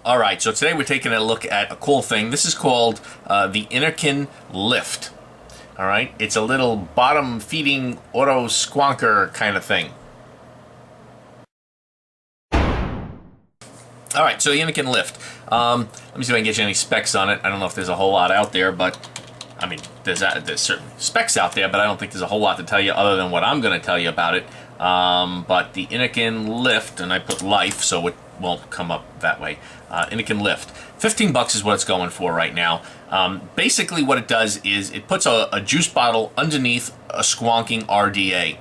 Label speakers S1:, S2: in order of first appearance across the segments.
S1: All right, so today we're taking a look at a cool thing. This is called the Innokin Lift. All right, it's a little bottom feeding auto squonker kind of thing. All right, so the Innokin Lift. Let me see if I can get you any specs on it. I don't know if there's a whole lot out there, but I mean, there's certainly specs out there, but I don't think there's a whole lot to tell you other than what I'm going to tell you about it. But the Innokin Lift, and I put life, so it won't come up that way. Innokin Lift. $15 is what it's going for right now. Basically what it does is it puts a juice bottle underneath a squonking RDA.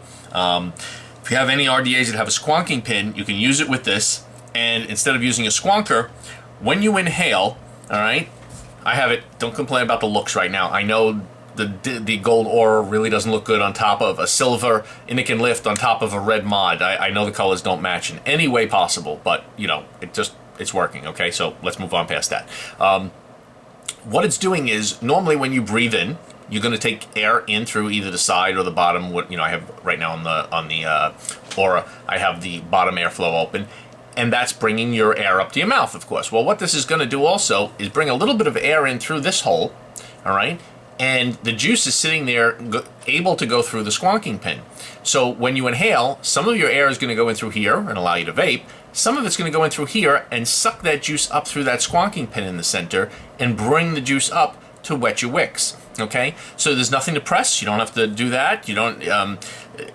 S1: If you have any RDAs that have a squonking pin, you can use it with this, and instead of using a squonker, when you inhale, all right, I have it, don't complain about the looks right now. I know the gold aura really doesn't look good on top of a silver Innokin Lift on top of a red mod. I know the colors don't match in any way possible, but you know, it's working, okay? So let's move on past that. What it's doing is, normally when you breathe in, you're going to take air in through either the side or the bottom. What, you know, I have right now on the aura, I have the bottom airflow open, and that's bringing your air up to your mouth, of course. Well, what this is going to do also is bring a little bit of air in through this hole, all right? And the juice is sitting there able to go through the squonking pin. So when you inhale, some of your air is going to go in through here and allow you to vape. Some of it's going to go in through here and suck that juice up through that squonking pin in the center and bring the juice up to wet your wicks. Okay, so there's nothing to press. You don't have to do that. You don't,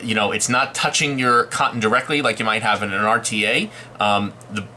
S1: you know, it's not touching your cotton directly like you might have in an RTA.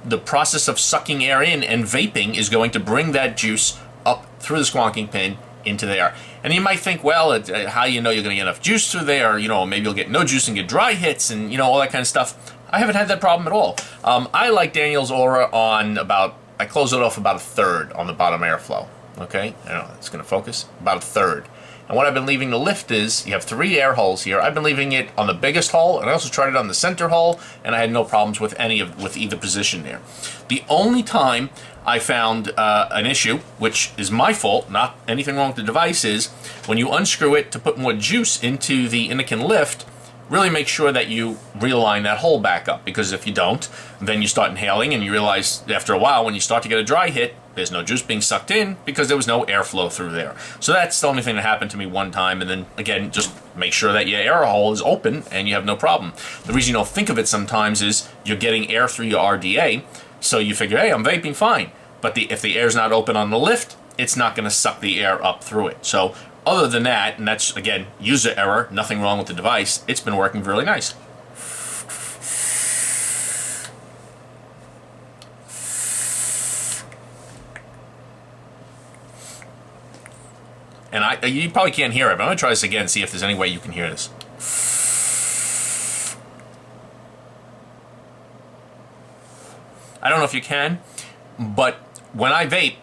S1: The process of sucking air in and vaping is going to bring that juice up through the squonking pin into there. And you might think, well, how do you know you're going to get enough juice through there? You know, maybe you'll get no juice and get dry hits and, you know, all that kind of stuff. I haven't had that problem at all. I like Daniel's Aura on about, I close it off about 1/3 on the bottom airflow. Okay, I don't know, it's going to focus, about 1/3. And what I've been leaving the lift is, you have 3 air holes here. I've been leaving it on the biggest hole, and I also tried it on the center hole, and I had no problems with with either position there. The only time I found an issue, which is my fault, not anything wrong with the device, is when you unscrew it to put more juice into the Innokin Lift, really make sure that you realign that hole back up, because if you don't, then you start inhaling and you realize after a while when you start to get a dry hit, there's no juice being sucked in because there was no airflow through there. So that's the only thing that happened to me one time, and then again, just make sure that your air hole is open and you have no problem. The reason you don't think of it sometimes is you're getting air through your RDA, so you figure, hey, I'm vaping fine. But if the air's not open on the lift, it's not going to suck the air up through it. So other than that, and that's, again, user error, nothing wrong with the device, it's been working really nice. And you probably can't hear it, but I'm going to try this again, see if there's any way you can hear this. I don't know if you can, but when I vape,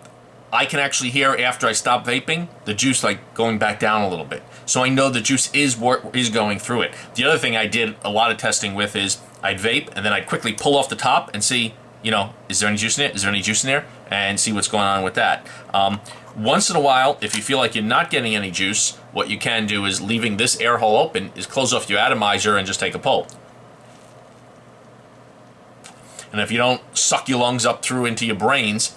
S1: I can actually hear after I stop vaping the juice like going back down a little bit. So I know the juice is going through it. The other thing I did a lot of testing with is I'd vape and then I'd quickly pull off the top and see, you know, is there any juice in it? Is there any juice in there? And see what's going on with that. Once in a while, if you feel like you're not getting any juice, what you can do is, leaving this air hole open, is close off your atomizer and just take a pull. And if you don't suck your lungs up through into your brains,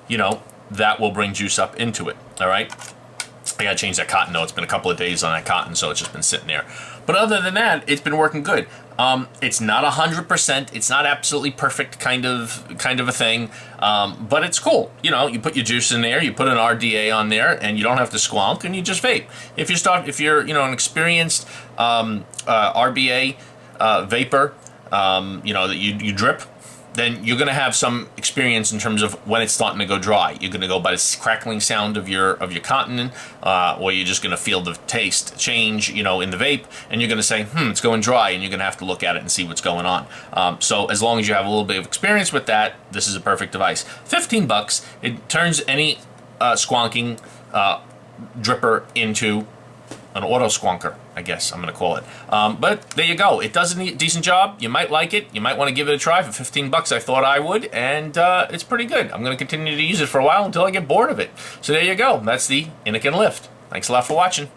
S1: you know, that will bring juice up into it, all right? I gotta change that cotton though. It's been a couple of days on that cotton, so it's just been sitting there. But other than that, it's been working good. It's not 100%. It's not absolutely perfect kind of a thing, but it's cool. You know, you put your juice in there, you put an RDA on there, and you don't have to squonk, and you just vape. If you're you know, an experienced RBA vapor, you know, that you drip, then you're going to have some experience in terms of when it's starting to go dry. You're going to go by the crackling sound of your cotton, or you're just going to feel the taste change, you know, in the vape, and you're going to say, it's going dry, and you're going to have to look at it and see what's going on. So as long as you have a little bit of experience with that, this is a perfect device. $15. It turns any squonking dripper into an auto squonker, I guess I'm going to call it. But there you go. It does a decent job. You might like it. You might want to give it a try. For $15, I thought I would, and it's pretty good. I'm going to continue to use it for a while until I get bored of it. So there you go. That's the Innokin Lift. Thanks a lot for watching.